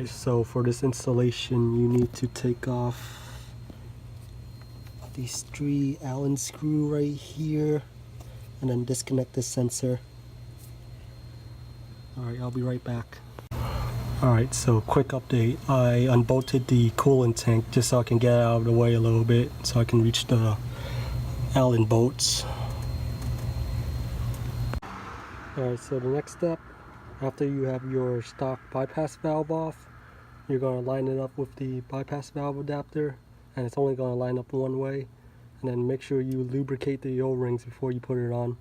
Alright, so for this installation you need to take off these 3 Allen screw right here and then disconnect the sensor. Alright, I'll be right back. Alright, so quick update. I unbolted the coolant tank just so I can get it out of the way a little bit so I can reach the Allen bolts. Alright, so the next step, after you have your stock bypass valve off, you're going to line it up with the bypass valve adapter, and it's only going to line up one way. And then make sure you lubricate the O-rings before you put it on.